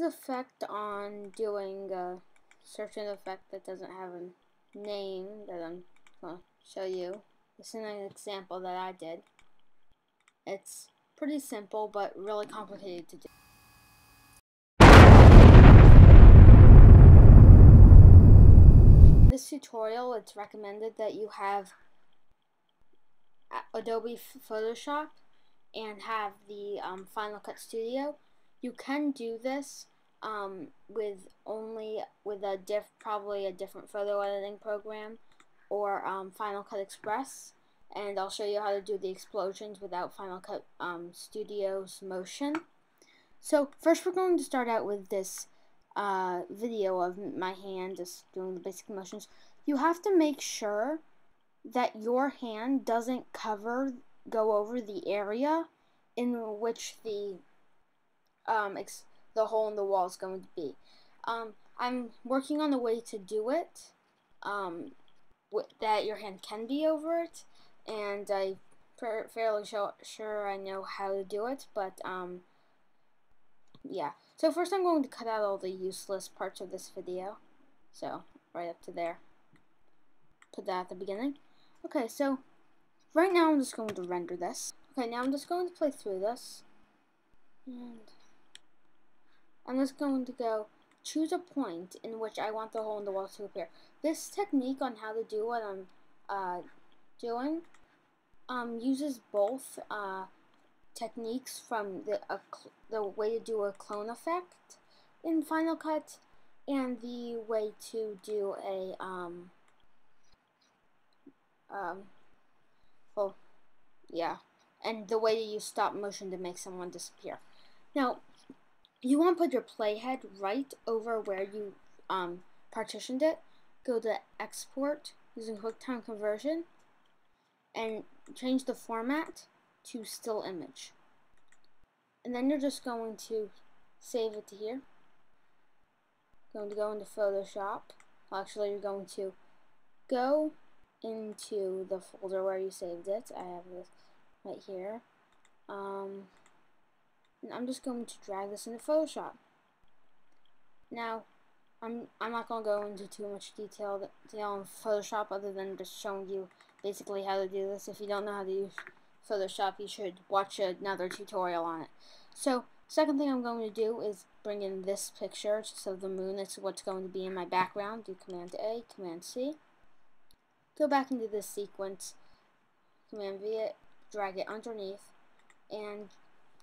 effect on doing a certain effect that doesn't have a name that I'm going to show you. This is an example that I did. It's pretty simple but really complicated to do. This tutorial, it's recommended that you have Adobe Photoshop and have the Final Cut Studio. You can do this with probably a different photo editing program or Final Cut Express, and I'll show you how to do the explosions without Final Cut Studio's motion. So first we're going to start out with this video of my hand just doing the basic motions. You have to make sure that your hand doesn't go over the area in which the hole in the wall is going to be. I'm working on a way to do it that your hand can be over it, and I'm fairly sure I know how to do it, but yeah. So first I'm going to cut out all the useless parts of this video, so right up to there. Put that at the beginning. Okay, so right now I'm just going to render this. Okay, now I'm just going to play through this, and I'm just going to choose a point in which I want the hole in the wall to appear. This technique on how to do what I'm doing uses both techniques from the way to do a clone effect in Final Cut and the way to do a well, yeah, and the way to use stop motion to make someone disappear. Now, you want to put your playhead right over where you partitioned it. Go to Export using QuickTime Conversion and change the format to still image. And then you're just going to save it to here. Going to go into Photoshop. Actually, you're going to go into the folder where you saved it. I have this right here. And I'm just going to drag this into Photoshop. Now, I'm not going to go into too much detail in Photoshop other than just showing you basically how to do this. If you don't know how to use Photoshop, you should watch another tutorial on it. So, second thing I'm going to do is bring in this picture, so the moon is what's going to be in my background. Do Command A, Command C. Go back into this sequence, Command V it, drag it underneath, and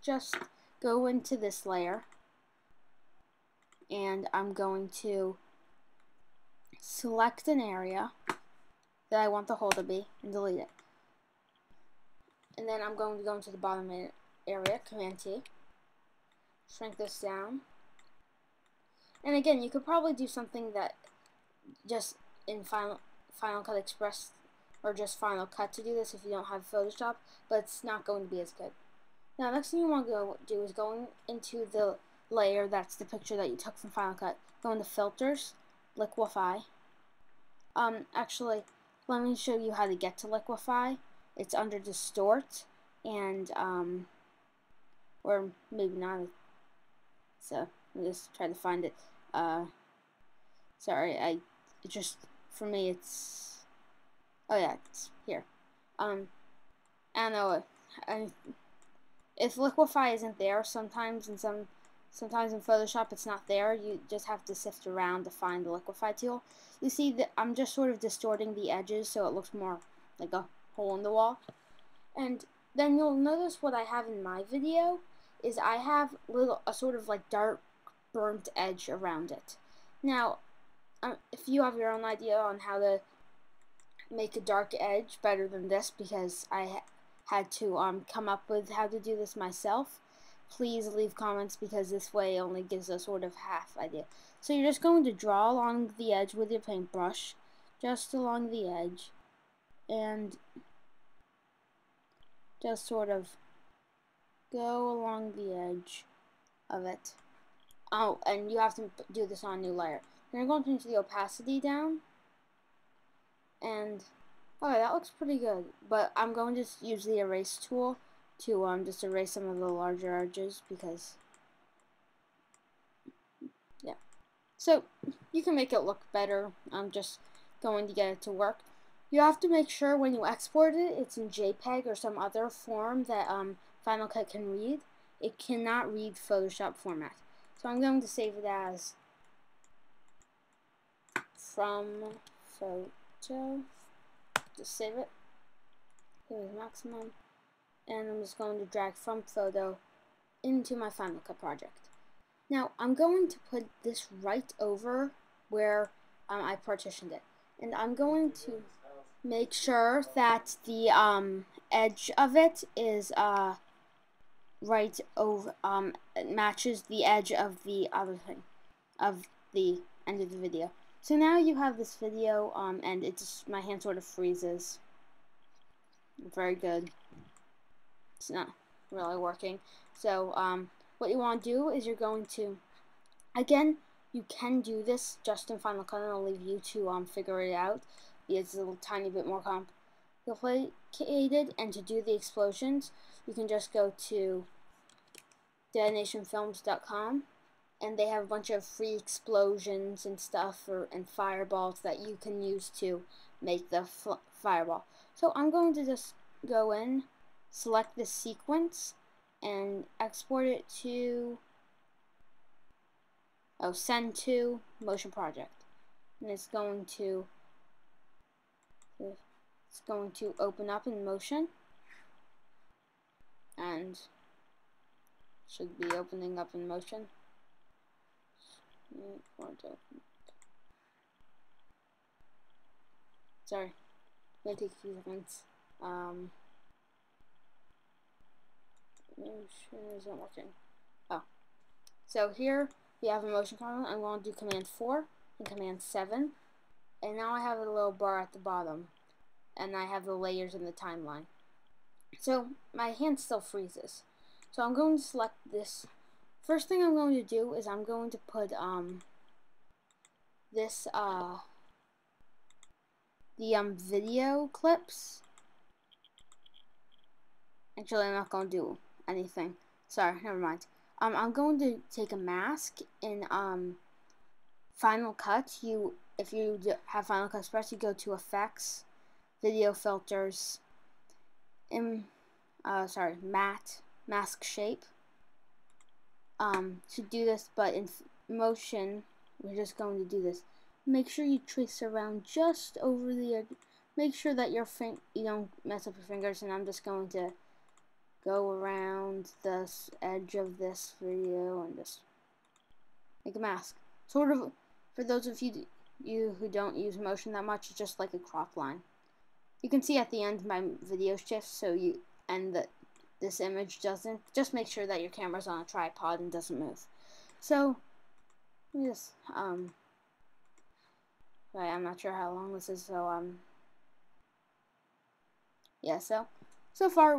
just go into this layer, and I'm going to select an area that I want the hole to be and delete it. And then I'm going to go into the bottom area, Command T, shrink this down. And again, you could probably do something that just in Final Cut Express or just Final Cut to do this if you don't have Photoshop, but it's not going to be as good. Now, next thing you want to go do is go into the layer that's the picture that you took from Final Cut. Go into Filters, Liquify. Actually, let me show you how to get to Liquify. It's under Distort, and or maybe not. So let me just try to find it. Sorry, for me it's, oh yeah, it's here. I don't know. If Liquify isn't there, sometimes in Photoshop it's not there. You just have to sift around to find the Liquify tool. You see that I'm just sort of distorting the edges so it looks more like a hole in the wall. And then you'll notice what I have in my video is I have a sort of like dark burnt edge around it. Now, if you have your own idea on how to make a dark edge better than this, because I had to come up with how to do this myself, please leave comments, because this way only gives a sort of half idea. So you're just going to draw along the edge with your paintbrush, just along the edge, and just sort of go along the edge of it. Oh, and you have to do this on a new layer. Then you're going to change the opacity down, and okay, that looks pretty good. But I'm going to just use the erase tool to just erase some of the larger edges, because Yeah. So you can make it look better. I'm just going to get it to work. You have to make sure when you export it, it's in JPEG or some other form that Final Cut can read. It cannot read Photoshop format. So I'm going to save it as from photo. Just save it. Here is maximum. And I'm just going to drag from photo into my Final Cut project. Now I'm going to put this right over where I partitioned it. And I'm going to make sure that the edge of it is right over it matches the edge of the other thing of the end of the video. So now you have this video and it's my hand sort of freezes. Very good. It's not really working. So what you want to do is you're going to, again, you can do this just in Final Cut, and I'll leave you to figure it out. It's a little tiny bit more complicated, and to do the explosions, you can just go to detonationfilms.com, and they have a bunch of free explosions and stuff and fireballs that you can use to make the fireball. So I'm going to just go in, select this sequence, and export it to send to motion project, and it's going to open up in motion, and should be opening up in motion. Sorry, gonna take a few seconds. Motion isn't working. Oh, so here we have a motion column. I'm going to do Command 4 and Command 7, and now I have a little bar at the bottom, and I have the layers in the timeline. So my hand still freezes. So I'm going to select this. First thing I'm going to do is I'm going to put this video clips. Actually, I'm not going to do anything. Sorry, never mind. I'm going to take a mask in Final Cut. If you have Final Cut Express, you go to Effects, Video Filters, Matte, Mask Shape. To do this, but in motion, we're just going to do this. Make sure you trace around just over the edge. Make sure that you don't mess up your fingers, and I'm just going to go around the edge of this video and just make a mask. Sort of, for those of you who don't use motion that much, it's just like a crop line. You can see at the end my video shifts, so this image doesn't. Just make sure that your camera's on a tripod and doesn't move. So, yes, right, I'm not sure how long this is, so, yeah, so far,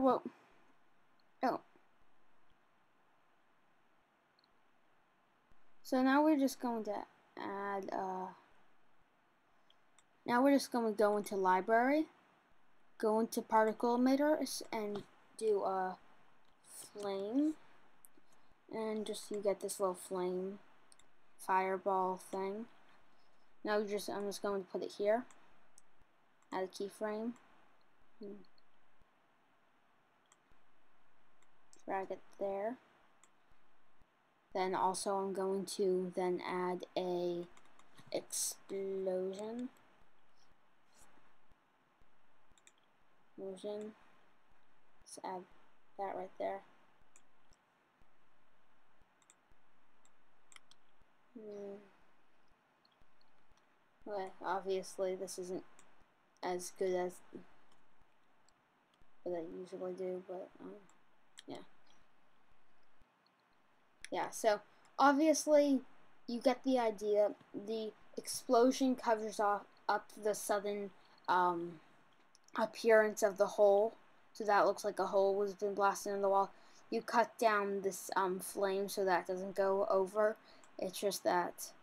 so now we're just going to add, now we're just going to go into library, go into particle emitters, and do a flame, and just you get this little flame fireball thing. Now I'm just going to put it here, add a keyframe, drag it there. Then also I'm going to then add a explosion. Let's add that right there. Well, obviously this isn't as good as what I usually do, but yeah. Yeah, so obviously you get the idea. The explosion covers up the sudden appearance of the hole, so that looks like a hole was been blasted in the wall. You cut down this flame so that doesn't go over. It's just that